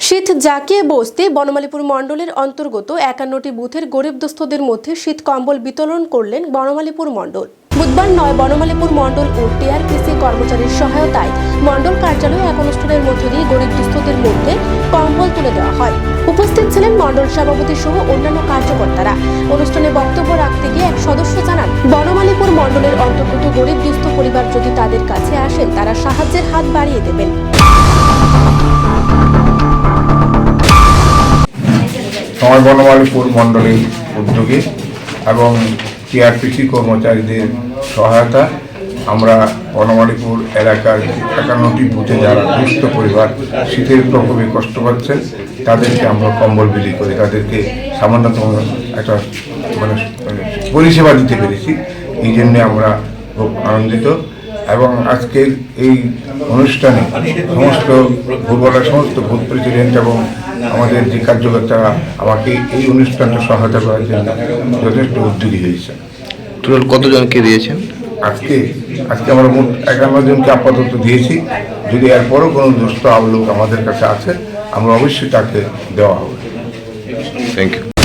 শীত জাঁকিয়ে বসতে বনমালীপুর মণ্ডলের অন্তর্গত ৫১টি বুথের গরিব দুস্থদের মধ্যে শীত কম্বল বিতরণ করলেন বনমালীপুর মণ্ডল। বুধবার ৯ বনমালীপুর মণ্ডল ও টিআরপিসি কর্মচারীর সহায়তায় মণ্ডল কার্যালয়ে এক অনুষ্ঠানের মধ্য দিয়ে গরিব দুস্থদের মধ্যে কম্বল তুলে দেওয়া হয়। উপস্থিত ছিলেন মণ্ডল সভাপতি সহ অন্যান্য কার্যকর্তারা। অনুষ্ঠানে বক্তব্য রাখতে গিয়ে এক সদস্য জানান, বনমালীপুর মণ্ডলের অন্তর্গত গরিব দুস্থ পরিবার যদি তাদের কাছে আসেন তারা সাহায্যের হাত বাড়িয়ে দেবেন। আমার বনমালীপুর মণ্ডলের উদ্যোগে এবং টিআরপিসি কর্মচারীদের সহায়তা আমরা বনমালীপুর এলাকার ৫১টি বুথে যারা দুস্থ পরিবার শীতের প্রকোপে কষ্ট পাচ্ছেন তাদেরকে আমরা কম্বল বিলি করি, তাদেরকে সামান্যতম একটা পরিষেবা দিতে পেরেছি। এই জন্যে আমরা খুব আনন্দিত এবং আজকের এই অনুষ্ঠানে সমস্ত ভূগোলের সমস্ত বুথ প্রেসিডেন্ট এবং আমাদের যে কার্যকর্তারা আমাকে এই অনুষ্ঠানটা সহায়তা করার জন্য যথেষ্ট উদ্যোগী হয়েছে। টোটাল কতজনকে দিয়েছেন? আজকে আমরা মোট ৫১ জনকে আপাতত দিয়েছি। যদি এরপরও কোনো দুস্থ লোক আমাদের কাছে আছে আমরা অবশ্যই তাকে দেওয়া হবে। Thank you.